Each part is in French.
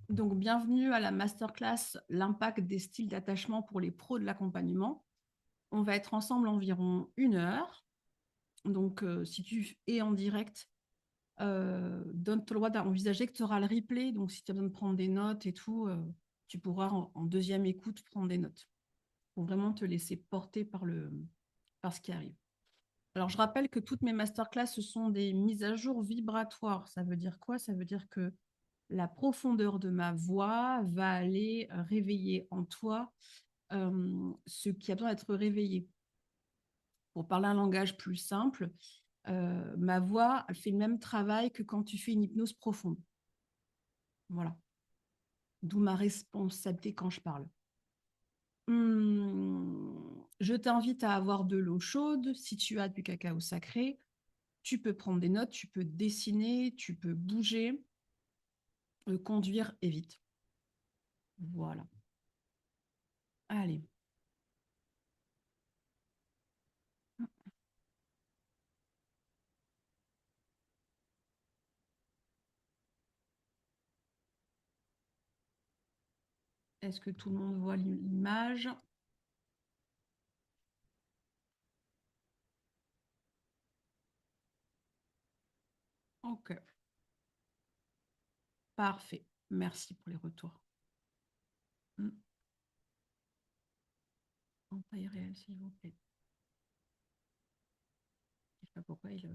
Donc, bienvenue à la masterclass L'impact des styles d'attachement pour les pros de l'accompagnement. On va être ensemble environ 1 heure. Donc, si tu es en direct, donne-toi le droit d'envisager que tu auras le replay. Donc, si tu as besoin de prendre des notes et tout, tu pourras en deuxième écoute prendre des notes pour vraiment te laisser porter par ce qui arrive. Alors, je rappelle que toutes mes masterclass, ce sont des mises à jour vibratoires. Ça veut dire quoi? Ça veut dire que la profondeur de ma voix va aller réveiller en toi ce qui a besoin d'être réveillé. Pour parler un langage plus simple, ma voix elle fait le même travail que quand tu fais une hypnose profonde. Voilà. D'où ma responsabilité quand je parle. Je t'invite à avoir de l'eau chaude. Si tu as du cacao sacré, tu peux prendre des notes, tu peux dessiner, tu peux bouger, conduire et vite. Voilà. Allez. Est-ce que tout le monde voit l'image? Ok, parfait. Merci pour les retours. En taille réelle, s'il vous plaît. Je sais pas pourquoi il.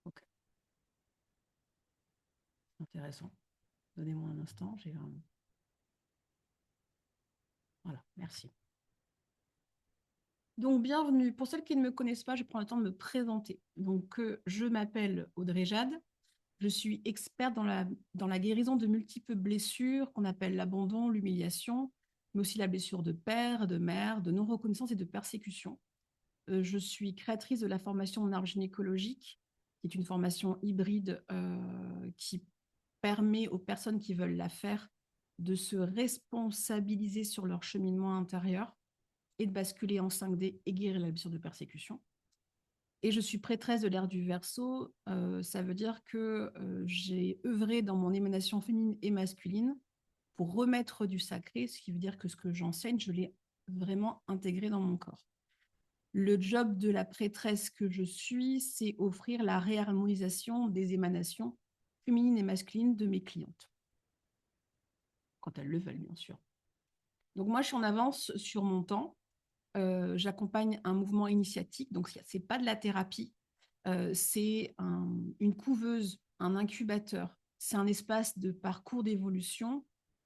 Ok, intéressant. Donnez-moi un instant. J'ai un. Voilà, merci. Donc, bienvenue. Pour celles qui ne me connaissent pas, je prends le temps de me présenter. Donc, je m'appelle Audrey Jade. Je suis experte dans la guérison de multiples blessures qu'on appelle l'abandon, l'humiliation, mais aussi la blessure de père, de mère, de non-reconnaissance et de persécution. Je suis créatrice de la formation en arbre gynécologique, qui est une formation hybride qui permet aux personnes qui veulent la faire de se responsabiliser sur leur cheminement intérieur et de basculer en 5D et guérir la blessure de persécution. Et je suis prêtresse de l'ère du Verseau. Ça veut dire que j'ai œuvré dans mon émanation féminine et masculine pour remettre du sacré, ce qui veut dire que ce que j'enseigne, je l'ai vraiment intégré dans mon corps. Le job de la prêtresse que je suis, c'est offrir la réharmonisation des émanations féminines et masculines de mes clientes, quand elles le veulent, bien sûr. Donc moi, je suis en avance sur mon temps. J'accompagne un mouvement initiatique, donc ce n'est pas de la thérapie, c'est une couveuse, un incubateur. C'est un espace de parcours d'évolution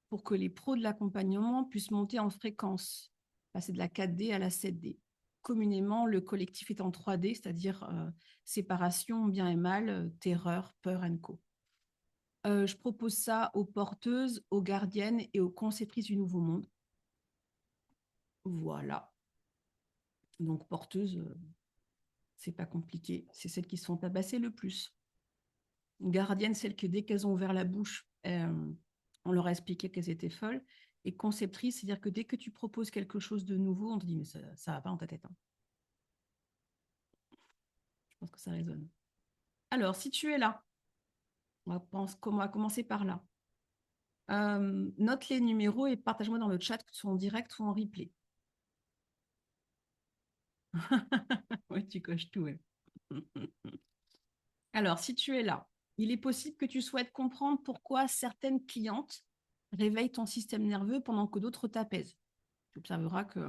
pour que les pros de l'accompagnement puissent monter en fréquence, passer de la 4D à la 7D. Communément, le collectif est en 3D, c'est-à-dire séparation, bien et mal, terreur, peur and co. Je propose ça aux porteuses, aux gardiennes et aux conceptrices du nouveau monde. Voilà. Donc, porteuses, c'est pas compliqué. C'est celles qui se font tabasser le plus. Gardiennes, celles que dès qu'elles ont ouvert la bouche, on leur a expliqué qu'elles étaient folles. Et conceptrice, c'est-à-dire que dès que tu proposes quelque chose de nouveau, on te dit, mais ça va pas dans ta tête, hein. Je pense que ça résonne. Alors, si tu es là, on va commencer par là. Note les numéros et partage-moi dans le chat, que ce soit en direct ou en replay. Oui, tu coches tout, ouais. Alors, si tu es là, il est possible que tu souhaites comprendre pourquoi certaines clientes réveillent ton système nerveux pendant que d'autres t'apaisent. Tu observeras que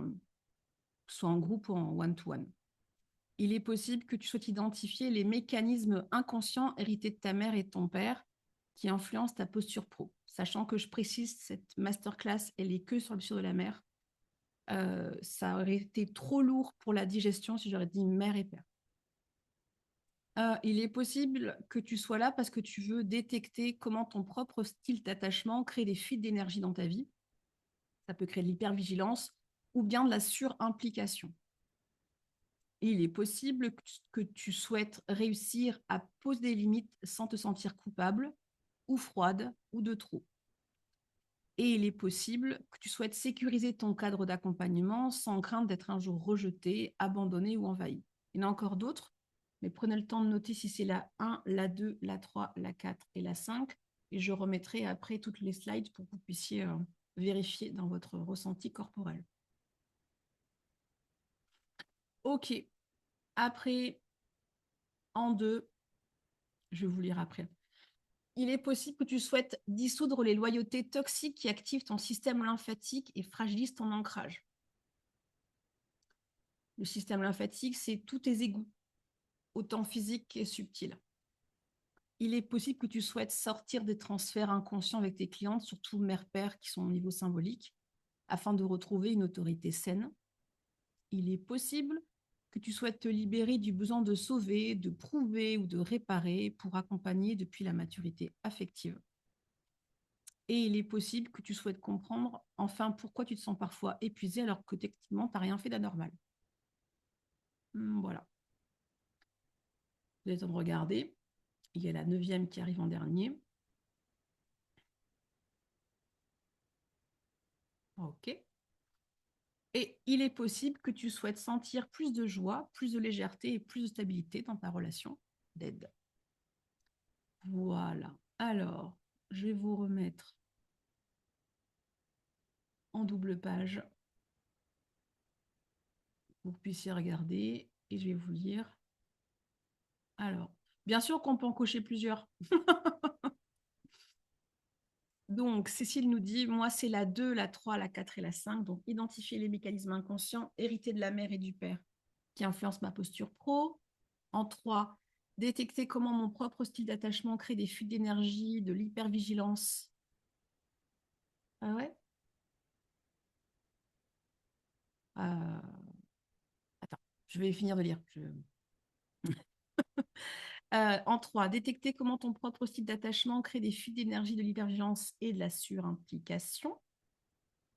ce soit en groupe ou en one-to-one. Il est possible que tu souhaites identifier les mécanismes inconscients hérités de ta mère et de ton père qui influencent ta posture pro. Sachant que je précise, cette masterclass, elle est que sur le blessure de la mère. Ça aurait été trop lourd pour la digestion si j'aurais dit mère et père. Il est possible que tu sois là parce que tu veux détecter comment ton propre style d'attachement crée des fuites d'énergie dans ta vie. Ça peut créer de l'hypervigilance ou bien de la surimplication. Il est possible que tu souhaites réussir à poser des limites sans te sentir coupable ou froide ou de trop. Et il est possible que tu souhaites sécuriser ton cadre d'accompagnement sans crainte d'être un jour rejeté, abandonné ou envahi. Il y en a encore d'autres, Mais prenez le temps de noter si c'est la 1, la 2, la 3, la 4 et la 5. Et je remettrai après toutes les slides pour que vous puissiez vérifier dans votre ressenti corporel. OK. Après, en 2, je vais vous lire après. Il est possible que tu souhaites dissoudre les loyautés toxiques qui activent ton système lymphatique et fragilisent ton ancrage. Le système lymphatique, c'est tous tes égouts, autant physiques que subtils. Il est possible que tu souhaites sortir des transferts inconscients avec tes clientes, surtout mère-père qui sont au niveau symbolique, afin de retrouver une autorité saine. Il est possible que tu souhaites te libérer du besoin de sauver, de prouver ou de réparer pour accompagner depuis la maturité affective. Et il est possible que tu souhaites comprendre enfin pourquoi tu te sens parfois épuisé alors que techniquement, tu n'as rien fait d'anormal. Voilà. Vous avez le temps de regarder. Il y a la 9e qui arrive en dernier. OK. Et il est possible que tu souhaites sentir plus de joie, plus de légèreté et plus de stabilité dans ta relation d'aide. Voilà. Alors, je vais vous remettre en double page pour que vous puissiez regarder et je vais vous lire. Alors, bien sûr qu'on peut en cocher plusieurs. Donc, Cécile nous dit, moi, c'est la 2, la 3, la 4 et la 5. Donc, identifier les mécanismes inconscients hérités de la mère et du père qui influencent ma posture pro. En 3, détecter comment mon propre style d'attachement crée des fuites d'énergie, de l'hypervigilance. Ah ouais. Euh, Attends, je vais finir de lire. En 3, détecter comment ton propre style d'attachement crée des fuites d'énergie, de l'hypervigilance et de la surimplication.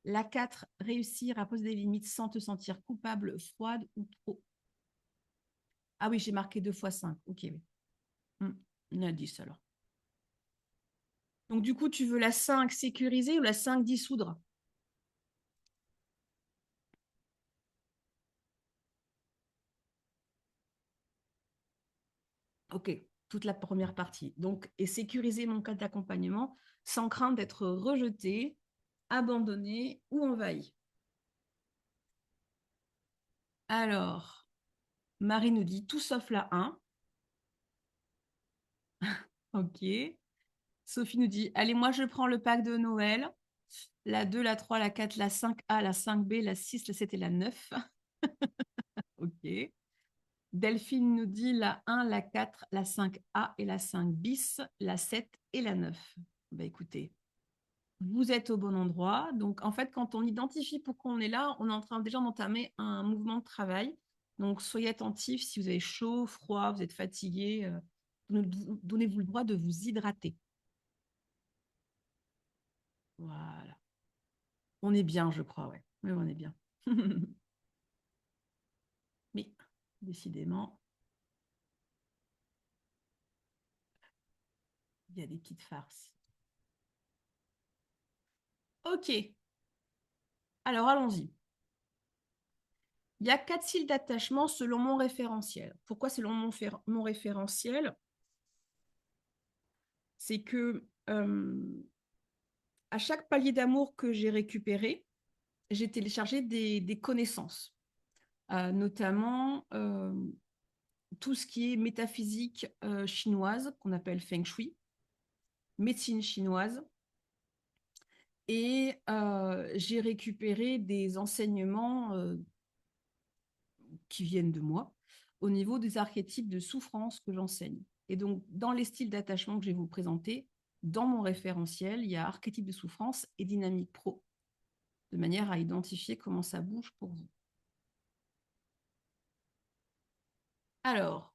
La 4, réussir à poser des limites sans te sentir coupable, froide ou trop. Ah oui, j'ai marqué 2 fois 5. Ok, oui. On a 10 alors. Donc, du coup, tu veux la 5 sécurisée ou la 5 dissoudre? Ok, toute la première partie. Donc, et sécuriser mon cadre d'accompagnement sans crainte d'être rejeté, abandonné ou envahi. Alors, Marie nous dit tout sauf la 1. Ok. Sophie nous dit, allez, moi, je prends le pack de Noël. La 2, la 3, la 4, la 5A, la 5B, la 6, la 7 et la 9. Ok. Delphine nous dit la 1, la 4, la 5A et la 5 bis, la 7 et la 9. Bah, écoutez, vous êtes au bon endroit. Donc, en fait, quand on identifie pourquoi on est là, on est en train déjà d'entamer un mouvement de travail. Donc, soyez attentifs si vous avez chaud, froid, vous êtes fatigué. Donnez-vous le droit de vous hydrater. Voilà. On est bien, je crois, ouais. Oui, on est bien. Mais, décidément, il y a des petites farces. OK. Alors, allons-y. Il y a 4 styles d'attachement selon mon référentiel. Pourquoi selon mon référentiel? C'est que à chaque palier d'amour que j'ai récupéré, j'ai téléchargé des connaissances, notamment tout ce qui est métaphysique chinoise, qu'on appelle Feng Shui, médecine chinoise, et j'ai récupéré des enseignements qui viennent de moi au niveau des archétypes de souffrance que j'enseigne. Et donc, dans les styles d'attachement que je vais vous présenter, dans mon référentiel, il y a archétype de souffrance et dynamique pro, de manière à identifier comment ça bouge pour vous. Alors,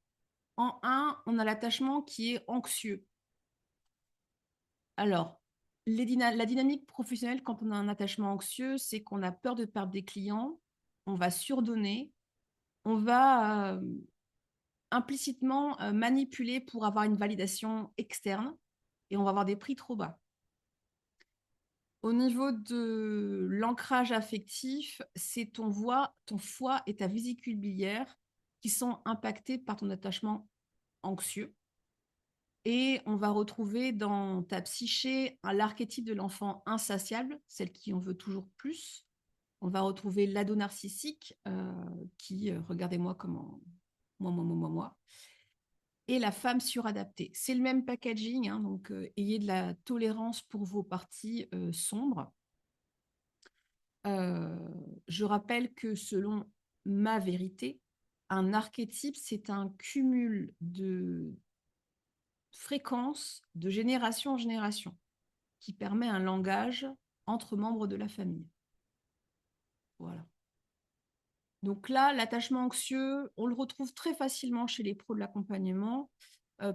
en 1, on a l'attachement qui est anxieux. Alors, la dynamique professionnelle, quand on a un attachement anxieux, c'est qu'on a peur de perdre des clients, on va surdonner, on va implicitement manipuler pour avoir une validation externe et on va avoir des prix trop bas. Au niveau de l'ancrage affectif, c'est ton foie et ta vésicule biliaire qui sont impactés par ton attachement anxieux. Et on va retrouver dans ta psyché l'archétype de l'enfant insatiable, celle qui en veut toujours plus. On va retrouver l'ado narcissique qui, regardez-moi comment, moi. Et la femme suradaptée. C'est le même packaging, hein, donc ayez de la tolérance pour vos parties sombres. Euh, je rappelle que selon ma vérité, un archétype, c'est un cumul de fréquences de génération en génération qui permet un langage entre membres de la famille. Voilà. Donc là, l'attachement anxieux, on le retrouve très facilement chez les pros de l'accompagnement,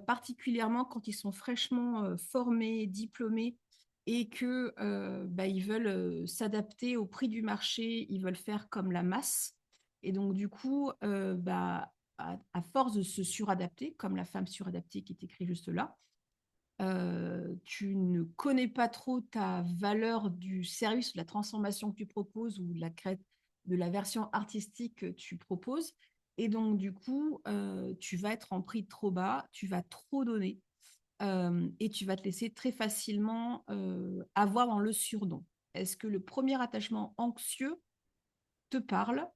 particulièrement quand ils sont fraîchement formés, diplômés et que ils veulent s'adapter au prix du marché, ils veulent faire comme la masse. Et donc du coup, à force de se suradapter, comme la femme suradaptée qui est écrite juste là, tu ne connais pas trop ta valeur du service, de la transformation que tu proposes ou de la version artistique que tu proposes. Et donc, du coup, tu vas être en prix trop bas, tu vas trop donner et tu vas te laisser très facilement avoir dans le surdon. Est-ce que le premier attachement anxieux te parle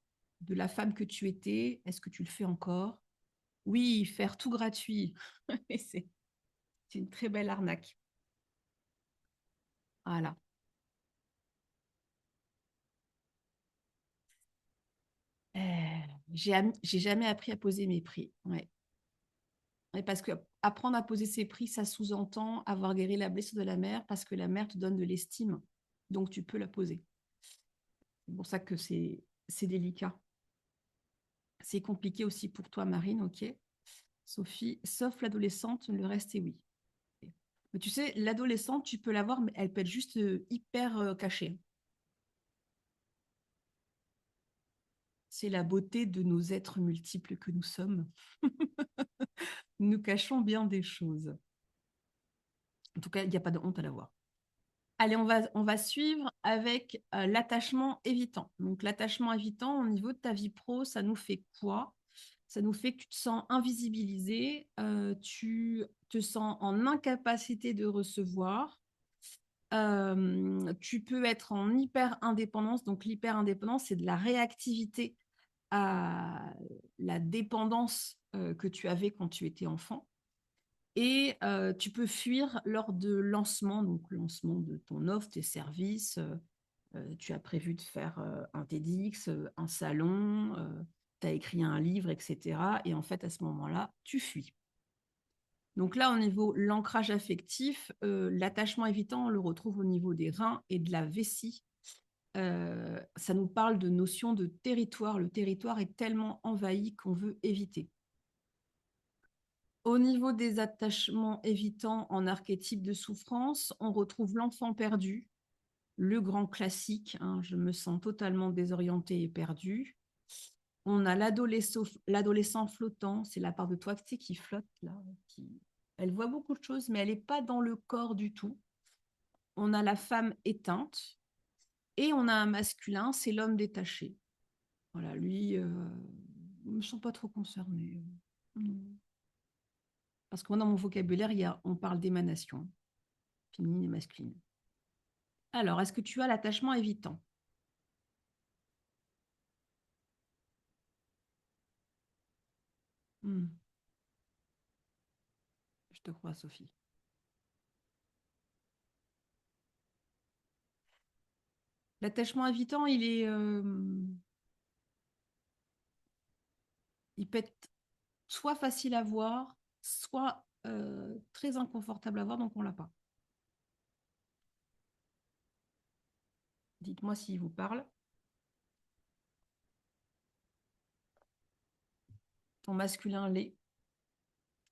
de la femme que tu étais? Est-ce que tu le fais encore? Oui, faire tout gratuit. C'est une très belle arnaque. Voilà. Euh, j'ai jamais appris à poser mes prix. Ouais. Ouais, parce que apprendre à poser ses prix, ça sous-entend avoir guéri la blessure de la mère parce que la mère te donne de l'estime. Donc, tu peux la poser. C'est pour ça que c'est délicat. C'est compliqué aussi pour toi, Marine, ok? Sophie, sauf l'adolescente, le reste est oui. Mais tu sais, l'adolescente, tu peux l'avoir, mais elle peut être juste hyper cachée. C'est la beauté de nos êtres multiples que nous sommes. Nous cachons bien des choses. En tout cas, il n'y a pas de honte à l'avoir. Allez, on va suivre avec l'attachement évitant. Donc, l'attachement évitant, au niveau de ta vie pro, ça nous fait quoi? Ça nous fait que tu te sens invisibilisé, tu te sens en incapacité de recevoir, tu peux être en hyper-indépendance. Donc, l'hyper-indépendance, c'est de la réactivité à la dépendance que tu avais quand tu étais enfant. Et tu peux fuir lors de lancement, donc lancement de ton offre, tes services. Tu as prévu de faire un TEDx, un salon, tu as écrit un livre, etc. Et en fait, à ce moment-là, tu fuis. Donc là, au niveau l'ancrage affectif, l'attachement évitant, on le retrouve au niveau des reins et de la vessie. Ça nous parle de notion de territoire. Le territoire est tellement envahi qu'on veut éviter. Au niveau des attachements évitants en archétype de souffrance, on retrouve l'enfant perdu, le grand classique, hein, je me sens totalement désorientée et perdue. On a l'adolescent flottant, c'est la part de toi tu sais, qui flotte là, elle voit beaucoup de choses, mais elle n'est pas dans le corps du tout. On a la femme éteinte et on a un masculin, c'est l'homme détaché. Voilà, lui, je ne me sens pas trop concernée. Parce que moi, dans mon vocabulaire, on parle d'émanation, féminine et masculine. Alors, est-ce que tu as l'attachement évitant? Hmm, je te crois, Sophie. L'attachement évitant, il peut être soit facile à voir, soit très inconfortable à voir, donc on l'a pas. Dites-moi s'il vous parle. Ton masculin l'est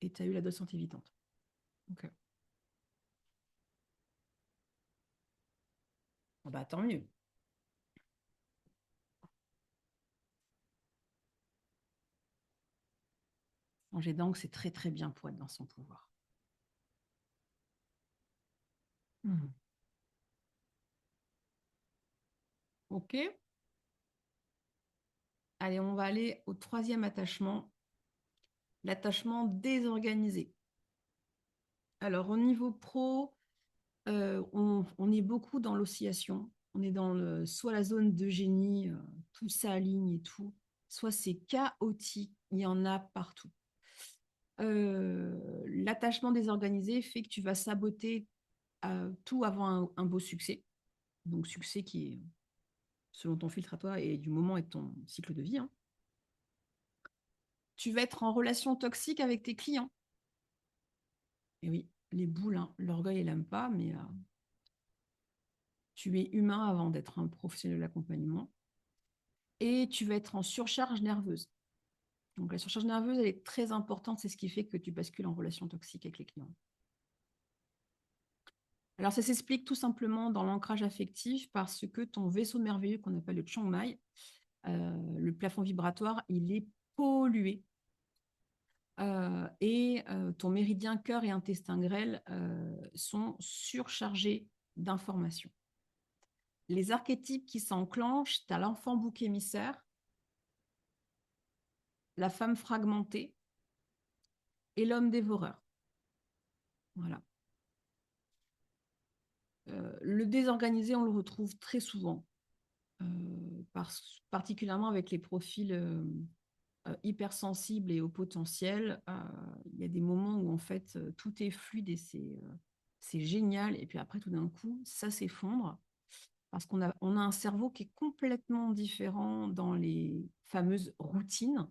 et tu as eu la docente évitante. Ok. Ah bah, tant mieux. Manger d'angle, c'est très très bien pour être dans son pouvoir. Mhm. Ok. Allez, on va aller au troisième attachement, l'attachement désorganisé. Alors, au niveau pro, on est beaucoup dans l'oscillation. On est dans soit la zone de génie, tout s'aligne et tout, soit c'est chaotique, il y en a partout. L'attachement désorganisé fait que tu vas saboter tout avant un beau succès. Donc, succès qui est selon ton filtre à toi et du moment et de ton cycle de vie, hein. Tu vas être en relation toxique avec tes clients. Et oui, les boules, hein, l'orgueil, elle n'aime pas, mais tu es humain avant d'être un professionnel de l'accompagnement. Et tu vas être en surcharge nerveuse. Donc la surcharge nerveuse, elle est très importante, c'est ce qui fait que tu bascules en relation toxique avec les clients. Alors ça s'explique tout simplement dans l'ancrage affectif parce que ton vaisseau merveilleux qu'on appelle le Chiang Mai, le plafond vibratoire, il est pollué. Ton méridien cœur et intestin grêle sont surchargés d'informations. Les archétypes qui s'enclenchent, tu as l'enfant bouc émissaire, la femme fragmentée et l'homme dévoreur. Voilà. Le désorganisé, on le retrouve très souvent, particulièrement avec les profils hypersensibles et au potentiel. Il y a des moments où en fait tout est fluide et c'est génial. Et puis après, tout d'un coup, ça s'effondre parce qu'on a un cerveau qui est complètement différent dans les fameuses routines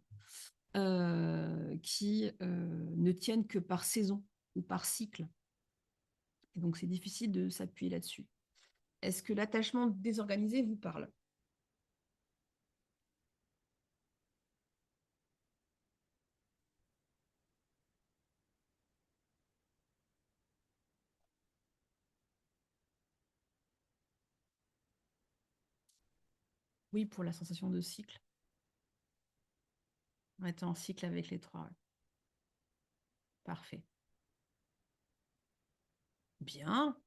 qui ne tiennent que par saison ou par cycle. Et donc, c'est difficile de s'appuyer là-dessus. Est-ce que l'attachement désorganisé vous parle? Oui, pour la sensation de cycle. On est en cycle avec les trois. Ouais. Parfait. Bien.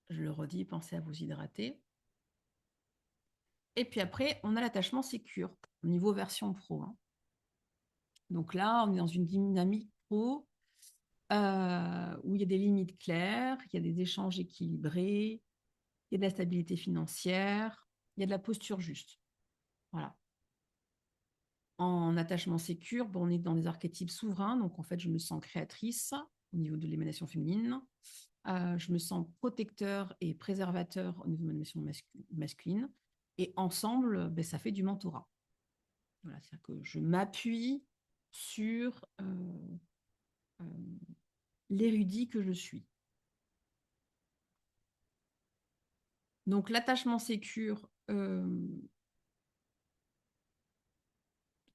Je le redis, pensez à vous hydrater. Et puis après, on a l'attachement sécure, au niveau version pro, hein. Donc là, on est dans une dynamique pro où il y a des limites claires, il y a des échanges équilibrés, il y a de la stabilité financière, il y a de la posture juste. Voilà. En attachement sécure, bon, on est dans des archétypes souverains, donc en fait, je me sens créatrice au niveau de l'émanation féminine. Je me sens protecteur et préservateur au niveau de l'émanation masculine. Et ensemble, ben, ça fait du mentorat. Voilà, c'est-à-dire que je m'appuie sur euh, l'érudit que je suis. Donc l'attachement sécure,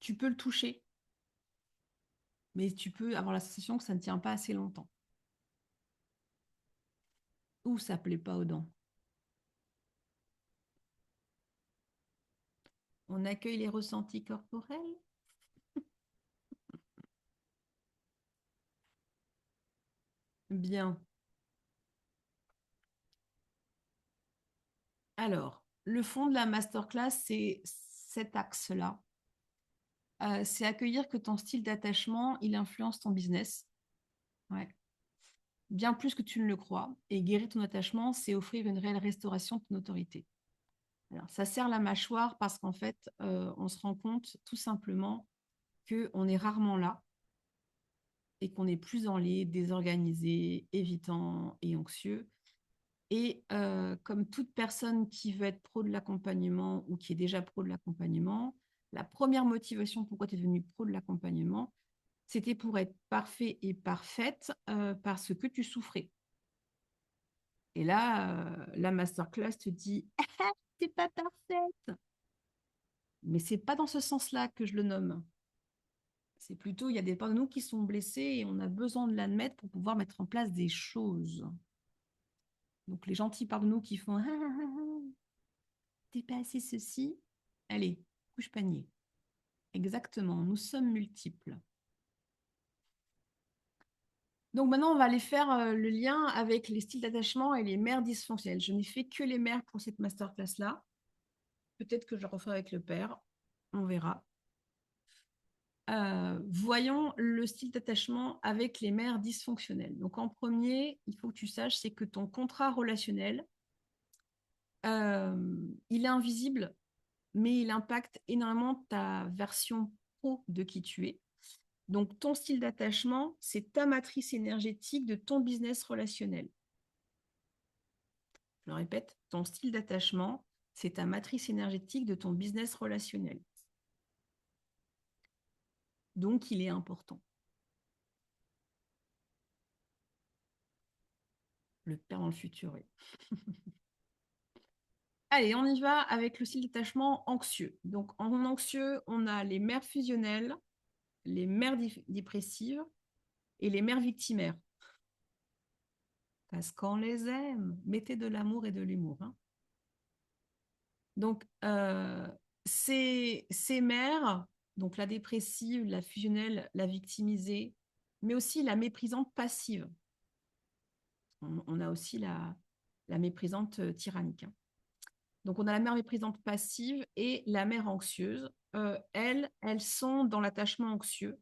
tu peux le toucher, mais tu peux avoir la sensation que ça ne tient pas assez longtemps. Ou ça ne plaît pas aux dents. On accueille les ressentis corporels. Bien. Alors, le fond de la masterclass, c'est cet axe-là. C'est accueillir que ton style d'attachement, il influence ton business. Ouais. Bien plus que tu ne le crois. Et guérir ton attachement, c'est offrir une réelle restauration de ton autorité. Alors, ça sert la mâchoire parce qu'en fait, on se rend compte tout simplement qu'on est rarement là et qu'on est plus en lait, désorganisé, évitant et anxieux. Et comme toute personne qui veut être pro de l'accompagnement ou qui est déjà pro de l'accompagnement, la première motivation pourquoi tu es devenu pro de l'accompagnement, c'était pour être parfait et parfaite parce que tu souffrais. Et là, la masterclass te dit, ah, t'es pas parfaite. Mais c'est pas dans ce sens-là que je le nomme. C'est plutôt, il y a des parts de nous qui sont blessés et on a besoin de l'admettre pour pouvoir mettre en place des choses. Donc les gentils parts de nous qui font, t'es pas assez ceci. Allez, couche panier. Exactement, nous sommes multiples. Donc maintenant, on va aller faire le lien avec les styles d'attachement et les mères dysfonctionnelles. Je n'ai fait que les mères pour cette masterclass-là. peut-être que je le referai avec le père. On verra. Voyons le style d'attachement avec les mères dysfonctionnelles. Donc, en premier, il faut que tu saches, c'est que ton contrat relationnel, il est invisible, mais il impacte énormément ta version pro de qui tu es. Donc, ton style d'attachement, c'est ta matrice énergétique de ton business relationnel. Je le répète, ton style d'attachement, c'est ta matrice énergétique de ton business relationnel. Donc, il est important. Le père dans le futur, oui. Allez, on y va avec le style d'attachement anxieux. Donc, en anxieux, on a les mères fusionnelles, les mères dépressives et les mères victimaires. Parce qu'on les aime. Mettez de l'amour et de l'humour. Hein. Donc, ces mères, donc la dépressive, la fusionnelle, la victimisée, mais aussi la méprisante passive. On a aussi la méprisante tyrannique. Hein. Donc, on a la mère méprisante passive et la mère anxieuse. Elles sont dans l'attachement anxieux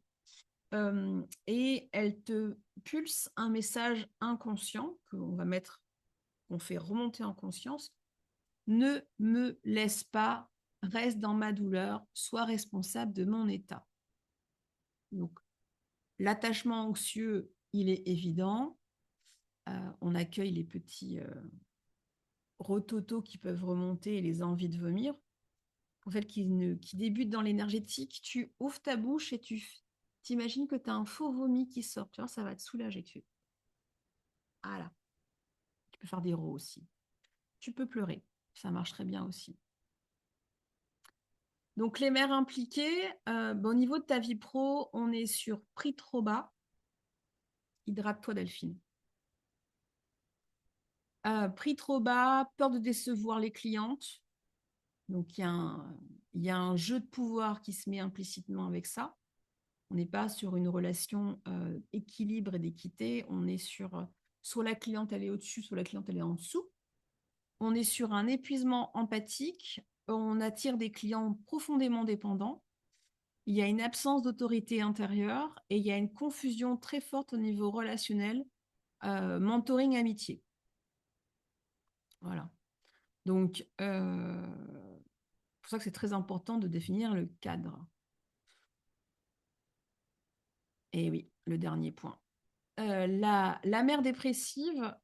et elles te pulsent un message inconscient qu'on fait remonter en conscience. Ne me laisse pas, reste dans ma douleur, sois responsable de mon état. Donc, l'attachement anxieux, il est évident. On accueille les petits rototos qui peuvent remonter et les envies de vomir. En fait, qui débutent dans l'énergétique, tu ouvres ta bouche et tu t'imagines que tu as un faux vomi qui sort. Tu vois, ça va te soulager. Voilà. Tu peux faire des rots aussi. Tu peux pleurer. Ça marche très bien aussi. Donc, les mères impliquées, au niveau de ta vie pro, on est sur prix trop bas. Hydrate-toi, Delphine. Prix trop bas, peur de décevoir les clientes. Donc, il y a un jeu de pouvoir qui se met implicitement avec ça. On n'est pas sur une relation équilibre et d'équité. On est sur soit la cliente elle est au-dessus, soit la cliente elle est en dessous. On est sur un épuisement empathique. On attire des clients profondément dépendants. Il y a une absence d'autorité intérieure et il y a une confusion très forte au niveau relationnel, mentoring, amitié. Voilà. Donc, c'est pour ça que c'est très important de définir le cadre. Et oui, le dernier point. La mère dépressive,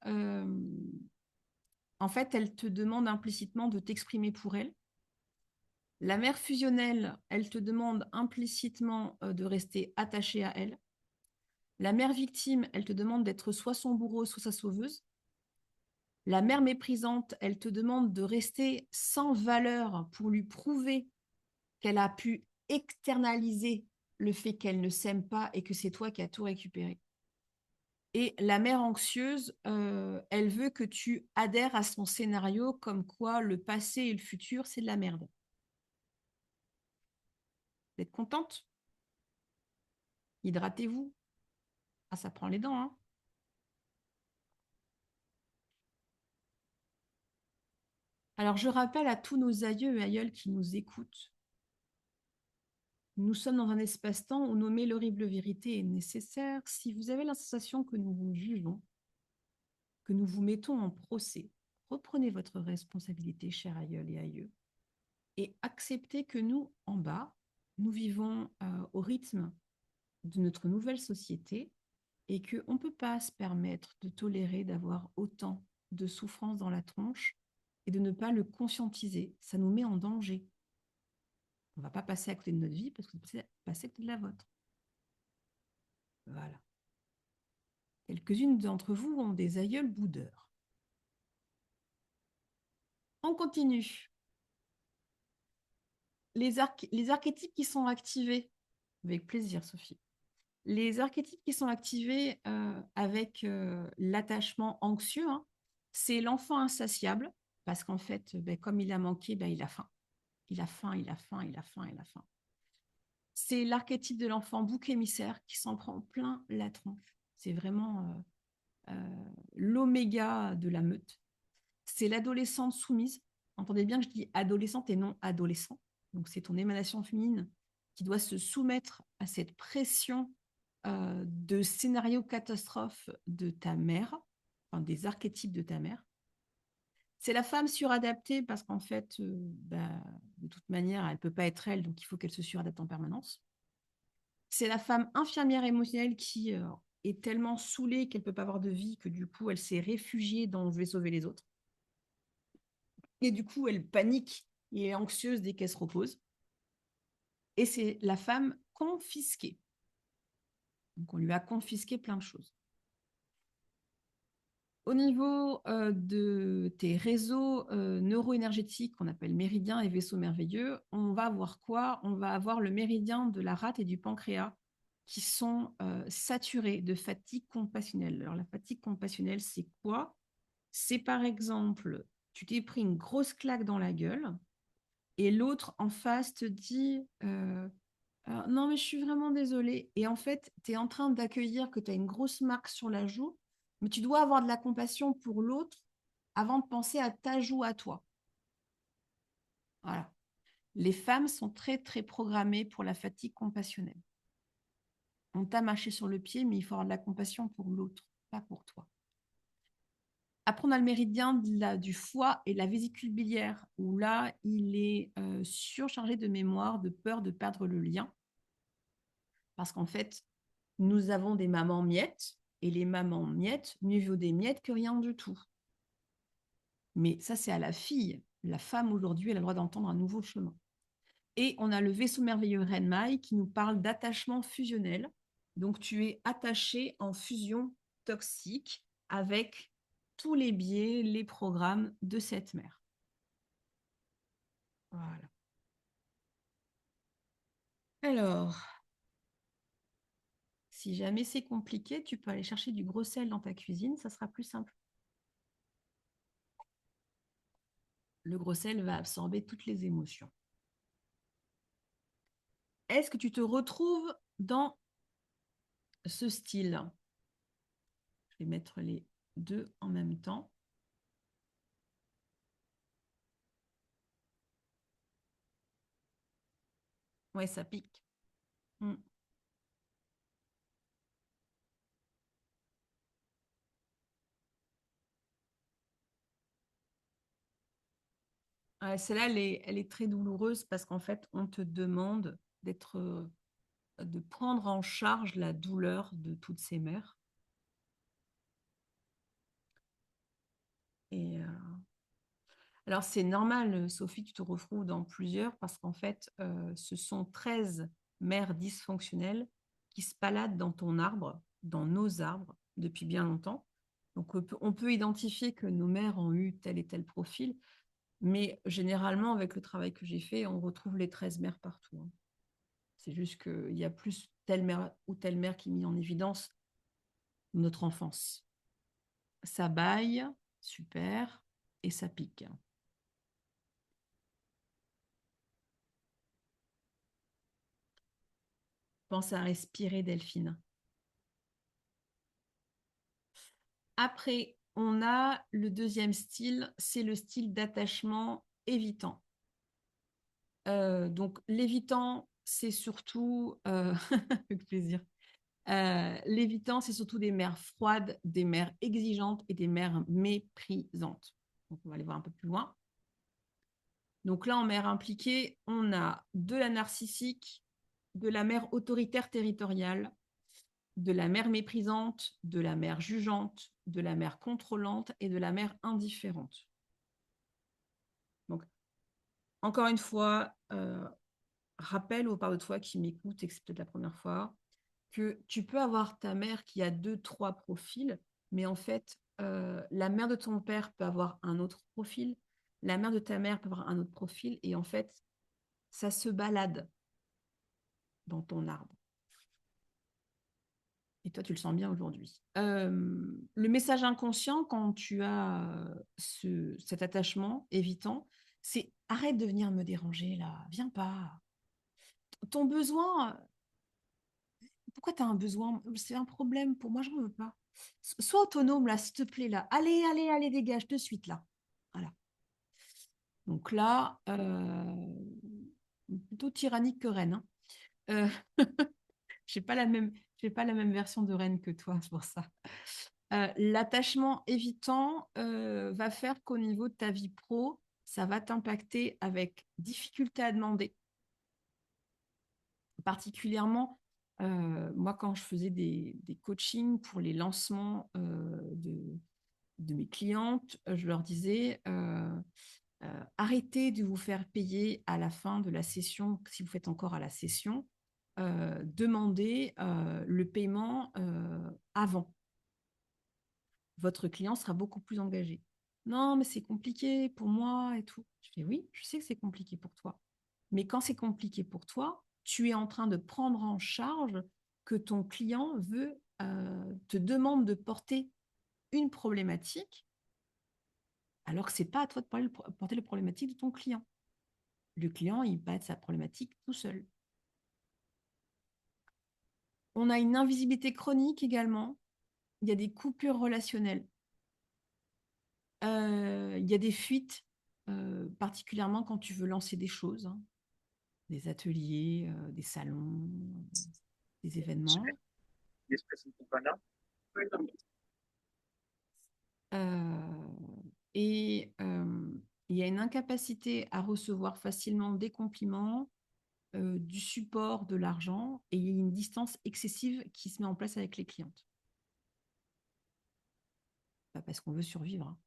en fait, elle te demande implicitement de t'exprimer pour elle. La mère fusionnelle, elle te demande implicitement de rester attachée à elle. La mère victime, elle te demande d'être soit son bourreau, soit sa sauveuse. La mère méprisante, elle te demande de rester sans valeur pour lui prouver qu'elle a pu externaliser le fait qu'elle ne s'aime pas et que c'est toi qui as tout récupéré. Et la mère anxieuse, elle veut que tu adhères à son scénario comme quoi le passé et le futur, c'est de la merde. Vous êtes contente? Hydratez-vous. Ah, ça prend les dents, hein. Alors, je rappelle à tous nos aïeux et aïeules qui nous écoutent, nous sommes dans un espace-temps où nommer l'horrible vérité est nécessaire. Si vous avez la sensation que nous vous jugeons, que nous vous mettons en procès, reprenez votre responsabilité, chers aïeuls et aïeux, et acceptez que nous, en bas, nous vivons au rythme de notre nouvelle société et qu'on ne peut pas se permettre de tolérer d'avoir autant de souffrance dans la tronche et de ne pas le conscientiser. Ça nous met en danger. On ne va pas passer à côté de notre vie parce qu'on va passer à côté de la vôtre. Voilà. Quelques-unes d'entre vous ont des aïeuls boudeurs. On continue. Les archétypes qui sont activés, avec plaisir Sophie, les archétypes qui sont activés avec l'attachement anxieux, hein, c'est l'enfant insatiable, parce qu'en fait, comme il a manqué, il a faim. Il a faim, il a faim, il a faim, il a faim. C'est l'archétype de l'enfant bouc émissaire qui s'en prend plein la tronche. C'est vraiment l'oméga de la meute. C'est l'adolescente soumise. Entendez bien que je dis adolescente et non adolescent. Donc, c'est ton émanation féminine qui doit se soumettre à cette pression de scénario catastrophe de ta mère, enfin, des archétypes de ta mère. C'est la femme suradaptée parce qu'en fait, de toute manière, elle ne peut pas être elle, donc il faut qu'elle se suradapte en permanence. C'est la femme infirmière émotionnelle qui est tellement saoulée qu'elle ne peut pas avoir de vie que du coup, elle s'est réfugiée dans je vais sauver les autres. Et du coup, elle panique et est anxieuse dès qu'elle se repose. Et c'est la femme confisquée. Donc, on lui a confisqué plein de choses. Au niveau de tes réseaux neuroénergétiques qu'on appelle méridiens et vaisseaux merveilleux, on va avoir quoi? On va avoir le méridien de la rate et du pancréas qui sont saturés de fatigue compassionnelle. Alors la fatigue compassionnelle, c'est quoi? C'est par exemple, tu t'es pris une grosse claque dans la gueule et l'autre en face te dit non mais je suis vraiment désolée. Et en fait, tu es en train d'accueillir que tu as une grosse marque sur la joue, mais tu dois avoir de la compassion pour l'autre avant de penser à ta joue à toi. Voilà. Les femmes sont très, très programmées pour la fatigue compassionnelle. On t'a marché sur le pied, mais il faut avoir de la compassion pour l'autre, pas pour toi. Après, on a le méridien du foie et la vésicule biliaire, où là, il est surchargé de mémoire, de peur de perdre le lien. Parce qu'en fait, nous avons des mamans miettes, et les mamans miettes, mieux vaut des miettes que rien du tout. Mais ça, c'est à la fille. La femme, aujourd'hui, elle a le droit d'entendre un nouveau chemin. Et on a le vaisseau merveilleux Renmai qui nous parle d'attachement fusionnel. Donc, tu es attaché en fusion toxique avec tous les biais, les programmes de cette mère. Voilà. Alors, si jamais c'est compliqué, tu peux aller chercher du gros sel dans ta cuisine, ça sera plus simple. Le gros sel va absorber toutes les émotions. Est-ce que tu te retrouves dans ce style? Je vais mettre les deux en même temps. Ouais, ça pique. Mm. Celle-là, elle est très douloureuse parce qu'en fait, on te demande de prendre en charge la douleur de toutes ces mères. Et alors, c'est normal, Sophie, tu te retrouves dans plusieurs parce qu'en fait, ce sont 13 mères dysfonctionnelles qui se baladent dans ton arbre, dans nos arbres, depuis bien longtemps. Donc, on peut identifier que nos mères ont eu tel et tel profil, mais généralement, avec le travail que j'ai fait, on retrouve les 13 mères partout, hein. C'est juste qu'il y a plus telle mère ou telle mère qui est mise en évidence notre enfance. Ça baille, super, et ça pique. Pense à respirer, Delphine. Après, on a le deuxième style, c'est le style d'attachement évitant. Donc, l'évitant, c'est surtout, avec plaisir, l'évitant, c'est surtout des mères froides, des mères exigeantes et des mères méprisantes. Donc, on va aller voir un peu plus loin. Donc là, en mère impliquée, on a de la narcissique, de la mère autoritaire territoriale, de la mère méprisante, de la mère jugeante, de la mère contrôlante et de la mère indifférente. Donc, encore une fois, rappelle aux parts de toi qui m'écoutent, et que c'est peut-être la première fois, que tu peux avoir ta mère qui a deux, trois profils, mais en fait, la mère de ton père peut avoir un autre profil, la mère de ta mère peut avoir un autre profil, et en fait, ça se balade dans ton arbre. Et toi, tu le sens bien aujourd'hui. Le message inconscient, quand tu as cet attachement évitant, c'est arrête de venir me déranger là, viens pas. Ton besoin, pourquoi tu as un besoin? C'est un problème pour moi, je n'en veux pas. Sois autonome là, s'il te plaît là. Allez, allez, allez, dégage de suite là. Voilà. Donc là, plutôt tyrannique que reine, hein. Euh, j'ai pas la même version de reine que toi, c'est pour ça. L'attachement évitant va faire qu'au niveau de ta vie pro, ça va t'impacter avec difficulté à demander. Particulièrement, moi, quand je faisais des coachings pour les lancements de mes clientes, je leur disais arrêtez de vous faire payer à la fin de la session, si vous faites encore à la session, demandez le paiement avant. Votre client sera beaucoup plus engagé. Non, mais c'est compliqué pour moi et tout. Je dis oui, je sais que c'est compliqué pour toi. Mais quand c'est compliqué pour toi, tu es en train de prendre en charge que ton client te demande de porter une problématique, alors que ce n'est pas à toi de porter la problématique de ton client. Le client, il bat sa problématique tout seul. On a une invisibilité chronique également. Il y a des coupures relationnelles. Il y a des fuites, particulièrement quand tu veux lancer des choses, hein, des ateliers, des salons, des événements. Euh, et il y a une incapacité à recevoir facilement des compliments, du support, de l'argent, et il y a une distance excessive qui se met en place avec les clientes. Pas parce qu'on veut survivre, hein,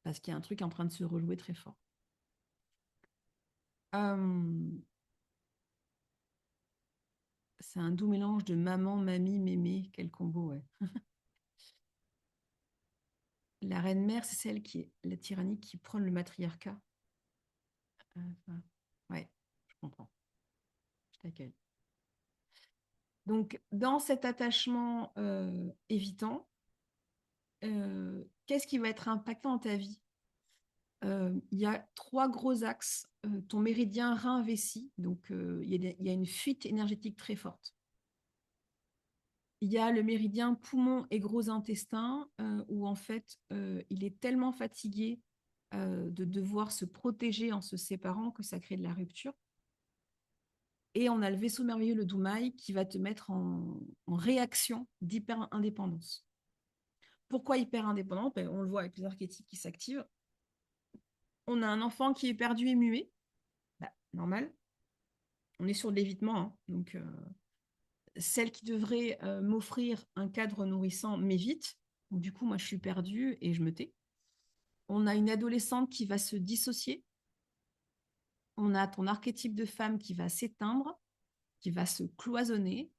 parce qu'il y a un truc en train de se rejouer très fort. C'est un doux mélange de maman, mamie, mémé. Quel combo, ouais. La reine-mère, c'est celle qui est la tyrannie qui prône le matriarcat. Ouais, je comprends. Je t'accueille. Donc, dans cet attachement évitant, qu'est-ce qui va être impactant dans ta vie? Il y a 3 gros axes. Ton méridien rein-vessie, donc il y a une fuite énergétique très forte. Il y a le méridien poumon et gros intestin, où en fait, il est tellement fatigué de devoir se protéger en se séparant que ça crée de la rupture. Et on a le vaisseau merveilleux, le Doumaï, qui va te mettre en réaction d'hyper-indépendance. Pourquoi hyper-indépendant? Ben, on le voit avec les archétypes qui s'activent. On a un enfant qui est perdu et muet. Ben, normal. On est sur de l'évitement, hein. Donc, celle qui devrait m'offrir un cadre nourrissant m'évite. Donc, du coup, moi, je suis perdue et je me tais. On a une adolescente qui va se dissocier. On a ton archétype de femme qui va s'éteindre, qui va se cloisonner.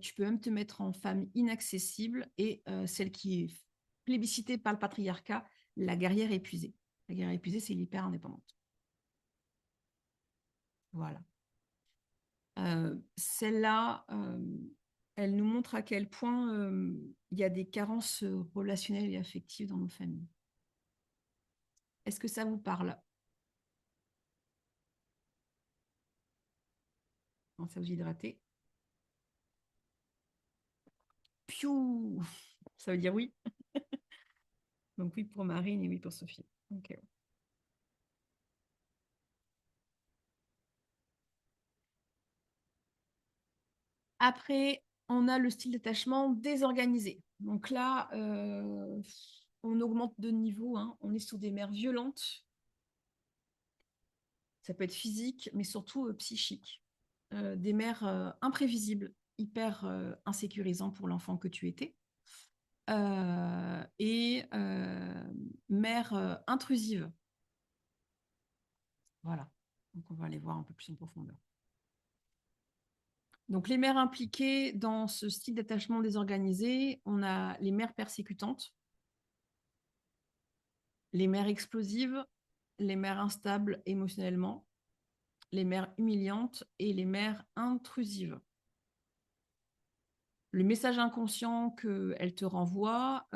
Tu peux même te mettre en femme inaccessible et celle qui est plébiscitée par le patriarcat, la guerrière épuisée. La guerrière épuisée, c'est l'hyper indépendante. Voilà. Celle-là, elle nous montre à quel point il y a des carences relationnelles et affectives dans nos familles. Est-ce que ça vous parle? Pensez à vous hydrater. Piou! Ça veut dire oui. Donc oui pour Marine et oui pour Sophie. Ok. Après, on a le style d'attachement désorganisé. Donc là, on augmente de niveau, hein. On est sur des mères violentes. Ça peut être physique, mais surtout psychique. Des mères imprévisibles, hyper insécurisants pour l'enfant que tu étais. Et mères intrusives. Voilà. Donc on va aller voir un peu plus en profondeur. Donc les mères impliquées dans ce style d'attachement désorganisé, on a les mères persécutantes, les mères explosives, les mères instables émotionnellement, les mères humiliantes et les mères intrusives. Le message inconscient qu'elle te renvoie,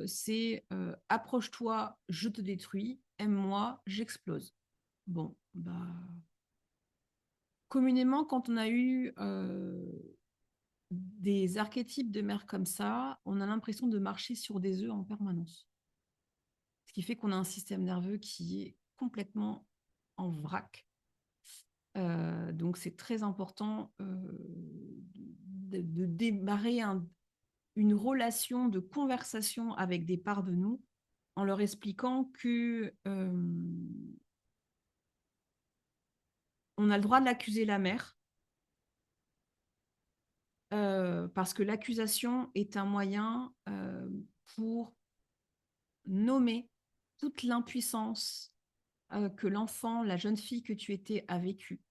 c'est approche-toi, je te détruis, aime-moi, j'explose. Bon, bah, communément, quand on a eu des archétypes de mères comme ça, on a l'impression de marcher sur des œufs en permanence. qui fait qu'on a un système nerveux qui est complètement en vrac. Donc, c'est très important de démarrer une relation de conversation avec des parts de nous en leur expliquant que on a le droit de l'accuser la mère parce que l'accusation est un moyen pour nommer toute l'impuissance que l'enfant, la jeune fille que tu étais a vécue.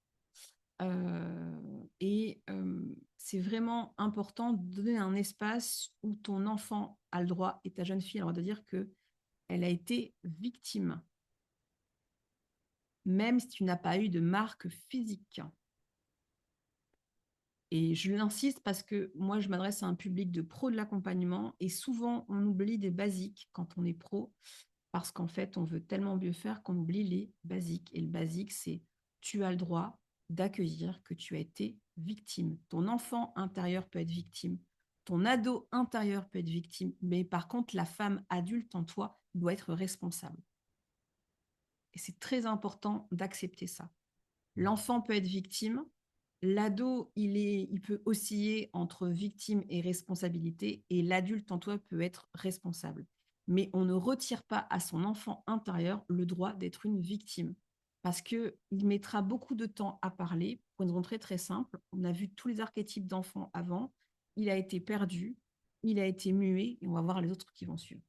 C'est vraiment important de donner un espace où ton enfant a le droit et ta jeune fille a le droit de dire qu'elle a été victime, même si tu n'as pas eu de marque physique. Et je l'insiste parce que moi, je m'adresse à un public de pros de l'accompagnement et souvent, on oublie des basiques quand on est pro parce qu'en fait, on veut tellement mieux faire qu'on oublie les basiques. Et le basique, c'est tu as le droit d'accueillir que tu as été victime. Ton enfant intérieur peut être victime. Ton ado intérieur peut être victime. Mais par contre, la femme adulte en toi doit être responsable. Et c'est très important d'accepter ça. L'enfant peut être victime. L'ado, il peut osciller entre victime et responsabilité. Et l'adulte en toi peut être responsable. Mais on ne retire pas à son enfant intérieur le droit d'être une victime. Parce qu'il mettra beaucoup de temps à parler, pour une raison très très simple. On a vu tous les archétypes d'enfants avant. Il a été perdu, il a été muet, et on va voir les autres qui vont suivre.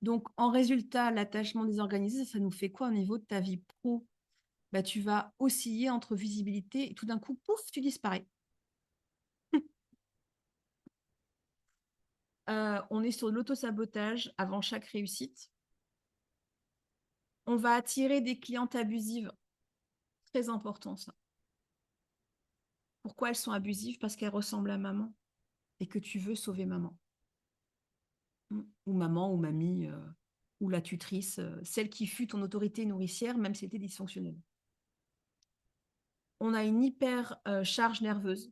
Donc, en résultat, l'attachement désorganisé, ça nous fait quoi au niveau de ta vie pro? Bah, tu vas osciller entre visibilité et tout d'un coup, pouf, tu disparais. On est sur l'auto-sabotage avant chaque réussite. On va attirer des clientes abusives. Très important, ça. Pourquoi elles sont abusives? Parce qu'elles ressemblent à maman et que tu veux sauver maman. Ou maman, ou mamie, ou la tutrice, celle qui fut ton autorité nourricière, même si c'était dysfonctionnel. On a une hyper charge nerveuse.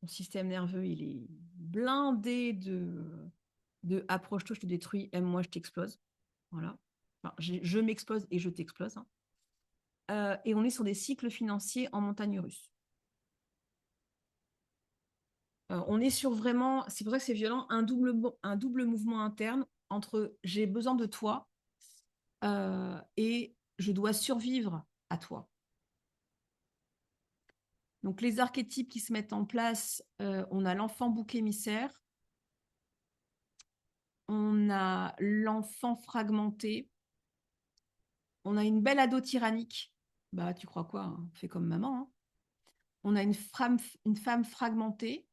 Ton système nerveux, il est blindé de approche-toi, je te détruis, aime-moi, je t'explose. Voilà. Enfin, je m'explose et je t'explose. Hein. Et on est sur des cycles financiers en montagne russe. On est sur vraiment, c'est pour ça que c'est violent, un double mouvement interne entre j'ai besoin de toi et je dois survivre à toi. Donc les archétypes qui se mettent en place, on a l'enfant bouc émissaire, on a l'enfant fragmenté, on a une belle ado tyrannique. Bah, tu crois quoi? Hein, fais comme maman. Hein. On a une femme fragmentée,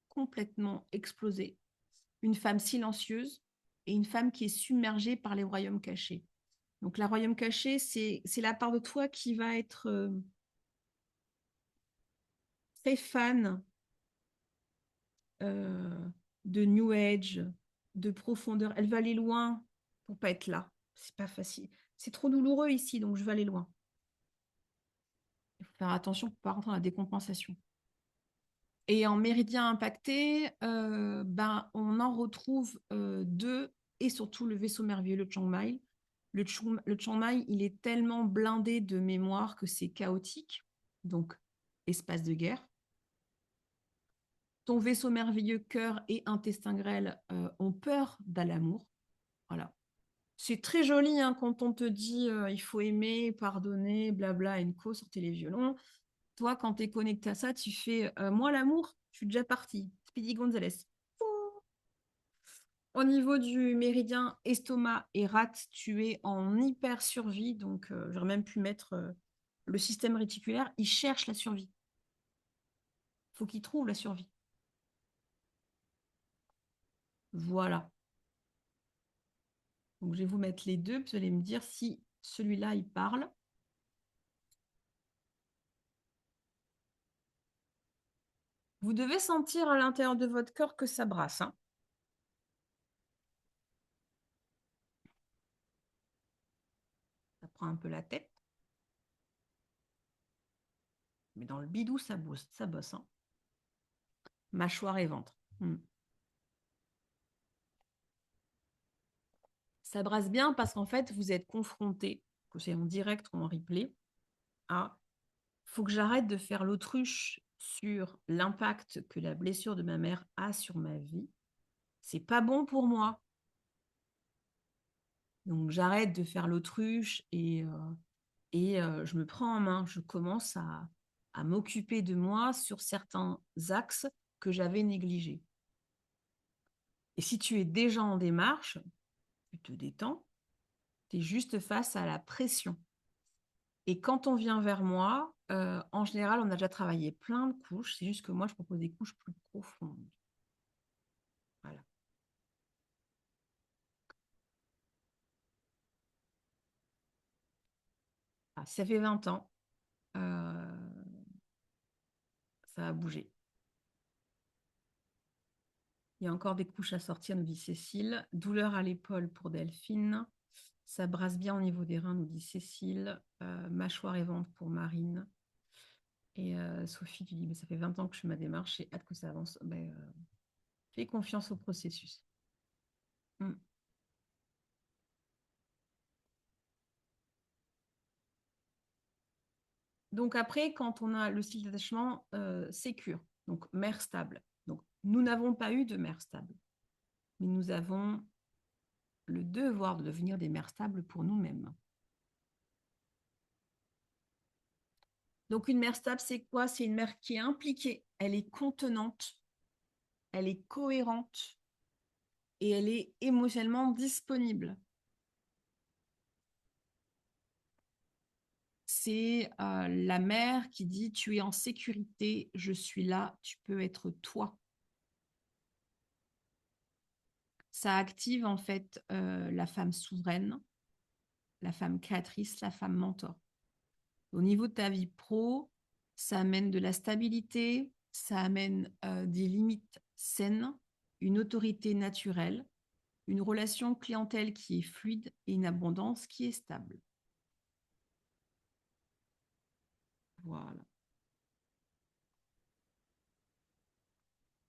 complètement explosée, une femme silencieuse et une femme qui est submergée par les royaumes cachés. Donc, la royaume caché, c'est la part de toi qui va être très fan euh, de New Age, de profondeur. Elle va aller loin pour pas être là. C'est pas facile. C'est trop douloureux ici, donc je vais aller loin. Il faut faire attention pour pas rentrer dans la décompensation. Et en méridien impacté, on en retrouve deux, et surtout le vaisseau merveilleux, le Chiang Mai. Le Chiang Mai, il est tellement blindé de mémoire que c'est chaotique, donc espace de guerre. Ton vaisseau merveilleux, cœur et intestin grêle ont peur d'amour. Voilà. C'est très joli hein, quand on te dit il faut aimer, pardonner, blabla, co, sortez les violons. Toi, quand tu es connecté à ça, tu fais moi, l'amour, je suis déjà partie. Speedy Gonzalez. Au niveau du méridien estomac et rate, tu es en hyper survie. Donc, j'aurais même pu mettre le système réticulaire. Il cherche la survie. Il faut qu'il trouve la survie. Voilà. Donc, je vais vous mettre les deux. Vous allez me dire si celui-là, il parle. Vous devez sentir à l'intérieur de votre corps que ça brasse. Hein. Ça prend un peu la tête. Mais dans le bidou, ça bosse. Ça bosse. Hein. Mâchoire et ventre. Ça brasse bien parce qu'en fait, vous êtes confronté, que c'est en direct ou en replay, à faut que j'arrête de faire l'autruche sur l'impact que la blessure de ma mère a sur ma vie. C'est pas bon pour moi. Donc j'arrête de faire l'autruche et je me prends en main. Je commence à m'occuper de moi sur certains axes que j'avais négligés. Et si tu es déjà en démarche, tu te détends, tu es juste face à la pression. Et quand on vient vers moi, en général, on a déjà travaillé plein de couches. C'est juste que moi, je propose des couches plus profondes. Voilà. Ah, ça fait 20 ans. euh, Ça a bougé. Il y a encore des couches à sortir, nous dit Cécile. Douleur à l'épaule pour Delphine. Ça brasse bien au niveau des reins, nous dit Cécile. Mâchoire et ventre pour Marine. Et Sophie, tu dis, mais ça fait 20 ans que je fais ma démarche, j'ai hâte que ça avance. Ben, fais confiance au processus. Mm. Donc après, quand on a le style d'attachement sécure, donc mère stable. Donc nous n'avons pas eu de mère stable, mais nous avons le devoir de devenir des mères stables pour nous-mêmes. Donc une mère stable, c'est quoi? C'est une mère qui est impliquée, elle est contenante, elle est cohérente et elle est émotionnellement disponible. C'est la mère qui dit tu es en sécurité, je suis là, tu peux être toi. Ça active en fait la femme souveraine, la femme créatrice, la femme mentor. Au niveau de ta vie pro, ça amène de la stabilité, ça amène des limites saines, une autorité naturelle, une relation clientèle qui est fluide et une abondance qui est stable. Voilà.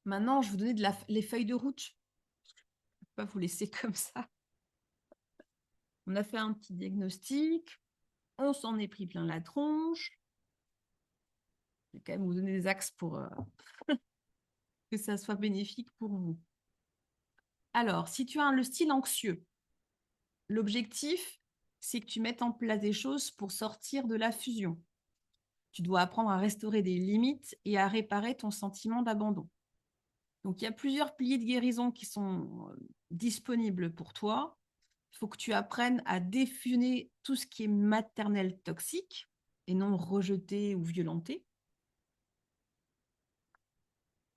Maintenant, je vais vous donner les feuilles de route. Je ne peux pas vous laisser comme ça. On a fait un petit diagnostic, on s'en est pris plein la tronche. Je vais quand même vous donner des axes pour que ça soit bénéfique pour vous. Alors, si tu as le style anxieux, l'objectif, c'est que tu mettes en place des choses pour sortir de la fusion. Tu dois apprendre à restaurer des limites et à réparer ton sentiment d'abandon. Donc, il y a plusieurs piliers de guérison qui sont disponibles pour toi. Il faut que tu apprennes à défusionner tout ce qui est maternel toxique et non rejeté ou violenté.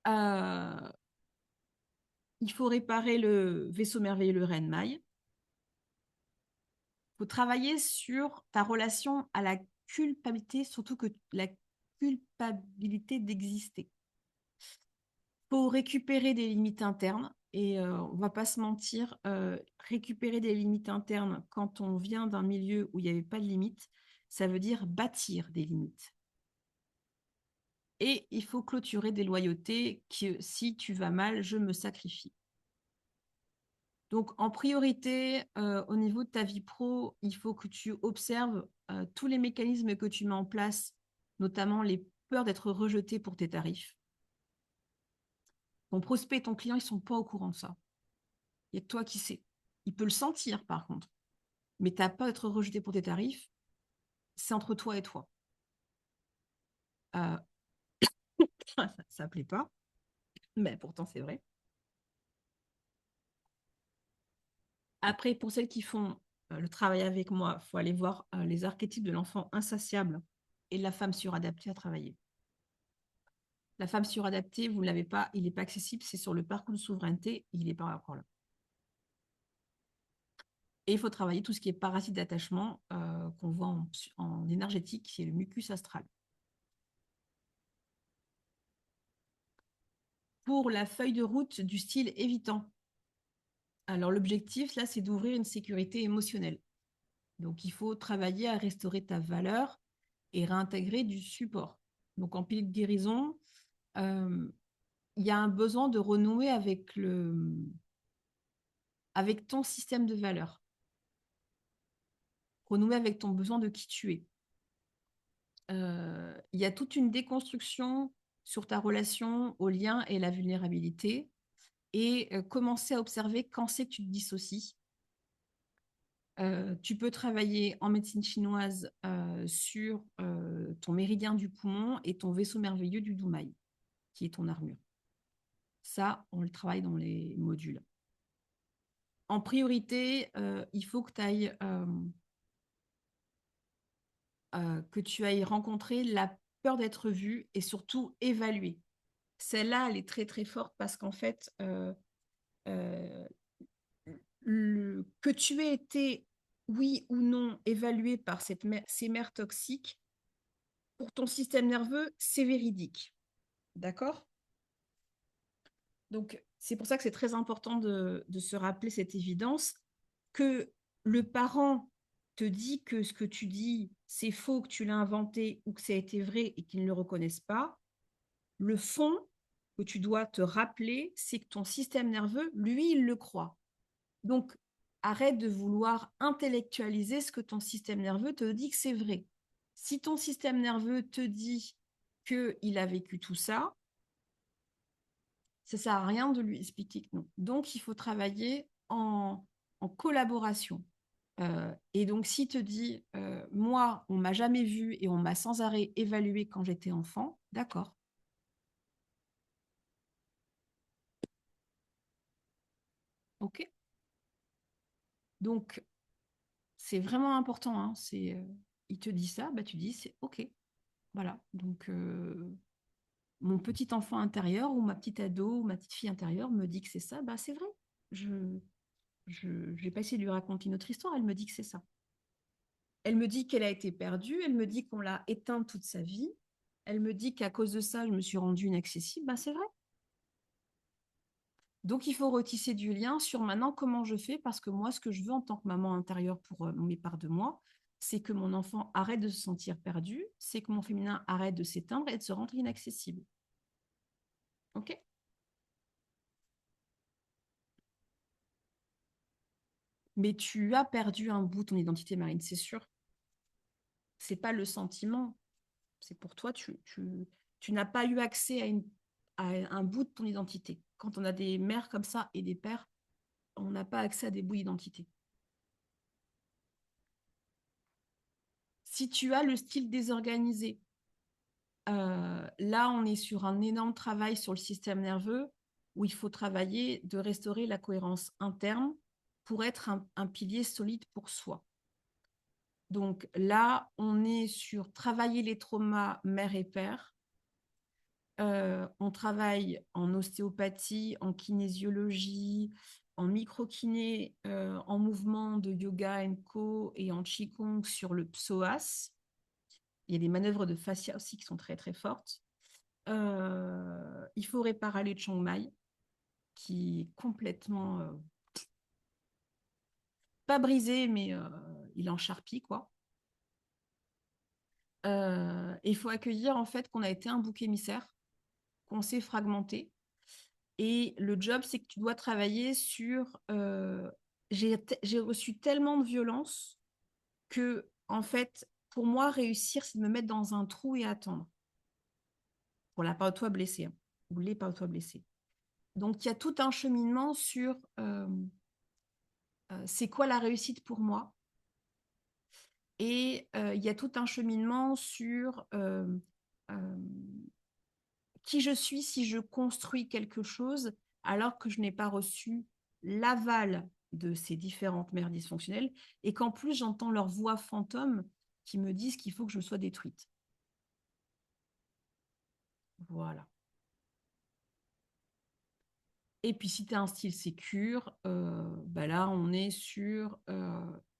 Euh, il faut réparer le vaisseau merveilleux, le reine maille. Il faut travailler sur ta relation à la culpabilité, surtout que la culpabilité d'exister. Il faut récupérer des limites internes et on ne va pas se mentir, récupérer des limites internes quand on vient d'un milieu où il n'y avait pas de limites, ça veut dire bâtir des limites. Et il faut clôturer des loyautés que si tu vas mal, je me sacrifie. Donc, en priorité, au niveau de ta vie pro, il faut que tu observes tous les mécanismes que tu mets en place, notamment les peurs d'être rejeté pour tes tarifs. Ton prospect et ton client, ils ne sont pas au courant de ça. Il y a que toi qui sais. Il peut le sentir, par contre. Mais tu n'as pas d'être rejeté pour tes tarifs. C'est entre toi et toi. Euh, ça ne plaît pas, mais pourtant, c'est vrai. Après, pour celles qui font le travail avec moi, il faut aller voir les archétypes de l'enfant insatiable et de la femme suradaptée à travailler. La femme suradaptée, vous ne l'avez pas, il n'est pas accessible, c'est sur le parcours de souveraineté, il n'est pas encore là. Et il faut travailler tout ce qui est parasite d'attachement qu'on voit en énergétique, qui est le mucus astral. Pour la feuille de route du style évitant, alors l'objectif, là, c'est d'ouvrir une sécurité émotionnelle. Donc, il faut travailler à restaurer ta valeur et réintégrer du support. Donc, en pilier de guérison, il y a un besoin de renouer avec ton système de valeurs. renouer avec ton besoin de qui tu es. Il y a toute une déconstruction sur ta relation au lien et la vulnérabilité et commencer à observer quand c'est que tu te dissocies. Tu peux travailler en médecine chinoise sur ton méridien du poumon et ton vaisseau merveilleux du Doumaï, qui est ton armure. Ça, on le travaille dans les modules. En priorité, il faut que tu ailles rencontrer la peur d'être vue et surtout évaluer. Celle-là, elle est très très forte parce qu'en fait, euh, que tu aies été, oui ou non, évalué par ces mères toxiques, pour ton système nerveux, c'est véridique. D'accord? Donc, c'est pour ça que c'est très important de se rappeler cette évidence que le parent te dit que ce que tu dis, c'est faux, que tu l'as inventé ou que ça a été vrai et qu'ils ne le reconnaissent pas. Le fond que tu dois te rappeler, c'est que ton système nerveux, lui, il le croit. Donc, arrête de vouloir intellectualiser ce que ton système nerveux te dit que c'est vrai. Si ton système nerveux te dit qu'il a vécu tout ça, ça ne sert à rien de lui expliquer que non. Donc, il faut travailler en collaboration. Et donc, s'il te dit, moi, on m'a jamais vu et on m'a sans arrêt évalué quand j'étais enfant, d'accord. OK. Donc, c'est vraiment important. Hein, il te dit ça, bah, tu dis, c'est OK. Voilà. Donc, mon petit enfant intérieur ou ma petite ado ou ma petite fille intérieure me dit que c'est ça, bah, c'est vrai. Je vais pas essayer de lui raconter une autre histoire, elle me dit que c'est ça. Elle me dit qu'elle a été perdue, elle me dit qu'on l'a éteinte toute sa vie, elle me dit qu'à cause de ça, je me suis rendue inaccessible, bah, c'est vrai. Donc, il faut retisser du lien sur maintenant comment je fais, parce que moi, ce que je veux en tant que maman intérieure pour mes parts de moi, c'est que mon enfant arrête de se sentir perdu, c'est que mon féminin arrête de s'éteindre et de se rendre inaccessible. OK? Mais tu as perdu un bout de ton identité, Marine, c'est sûr. C'est pas le sentiment. C'est pour toi, tu n'as pas eu accès à un bout de ton identité. Quand on a des mères comme ça et des pères, on n'a pas accès à des bouts d'identité. Si tu as le style désorganisé, là, on est sur un énorme travail sur le système nerveux où il faut travailler de restaurer la cohérence interne pour être un pilier solide pour soi. Donc là, on est sur travailler les traumas mère et père. On travaille en ostéopathie, en kinésiologie, en microkiné, en mouvement de yoga co et en qigong sur le psoas. Il y a des manœuvres de fascia aussi qui sont très très fortes. Il faut réparer le Chiang Mai, qui est complètement pas brisé, mais il est en charpie, quoi. Il faut accueillir en fait qu'on a été un bouc émissaire, qu'on s'est fragmenté. Et le job, c'est que tu dois travailler sur... j'ai reçu tellement de violence que, en fait, pour moi, réussir, c'est de me mettre dans un trou et attendre. Pour la part de toi blessée, hein, ou les par toi blessés. Donc, il y a tout un cheminement sur c'est quoi la réussite pour moi. Et il y a tout un cheminement sur euh, qui je suis si je construis quelque chose alors que je n'ai pas reçu l'aval de ces différentes mères dysfonctionnelles et qu'en plus j'entends leur voix fantôme qui me disent qu'il faut que je sois détruite. Voilà. Et puis si tu as un style sécure, bah là on est sur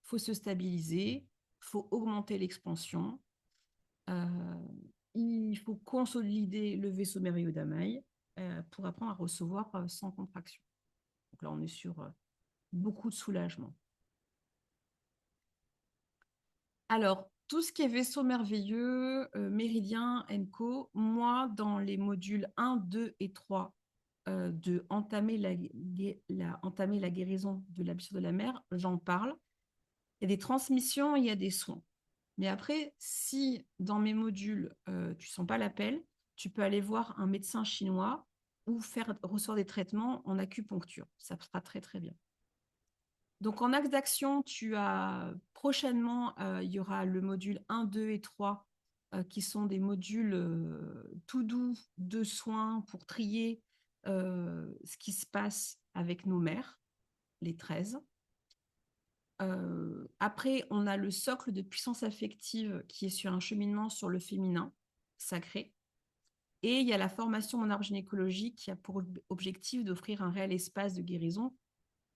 faut se stabiliser, faut augmenter l'expansion, euh, il faut consolider le vaisseau merveilleux d'Amaï pour apprendre à recevoir sans contraction. Donc là on est sur beaucoup de soulagement. Alors, tout ce qui est vaisseau merveilleux, méridien, co, moi, dans les modules 1, 2 et 3 de entamer la guérison de la blessure de la mère, j'en parle. Il y a des transmissions, il y a des soins. Mais après, si dans mes modules, tu ne sens pas l'appel, tu peux aller voir un médecin chinois ou faire recevoir des traitements en acupuncture. Ça sera très, très bien. Donc, en axe d'action, tu as prochainement, il y aura le module 1, 2 et 3 qui sont des modules tout doux de soins pour trier ce qui se passe avec nos mères, les 13. Après, on a le socle de puissance affective qui est sur un cheminement sur le féminin sacré. Et il y a la formation Mon arbre gynécologique qui a pour objectif d'offrir un réel espace de guérison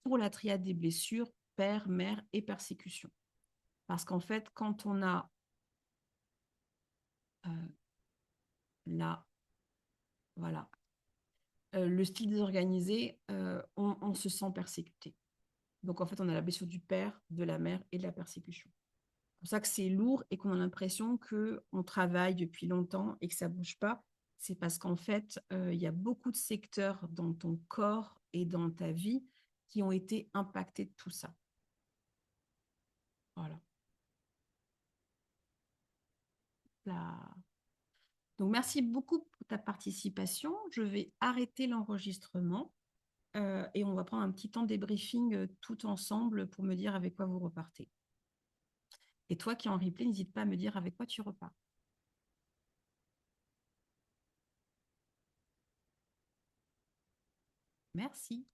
pour la triade des blessures, père, mère et persécution. Parce qu'en fait, quand on a euh, la, voilà, le style désorganisé, on se sent persécuté. Donc en fait, on a la blessure du père, de la mère et de la persécution. C'est pour ça que c'est lourd et qu'on a l'impression qu'on travaille depuis longtemps et que ça ne bouge pas. C'est parce qu'en fait, il y a beaucoup de secteurs dans ton corps et dans ta vie qui ont été impactés de tout ça. Voilà. La... Donc, merci beaucoup pour ta participation. Je vais arrêter l'enregistrement et on va prendre un petit temps de débriefing tout ensemble pour me dire avec quoi vous repartez. Et toi qui es en replay, n'hésite pas à me dire avec quoi tu repars. Merci.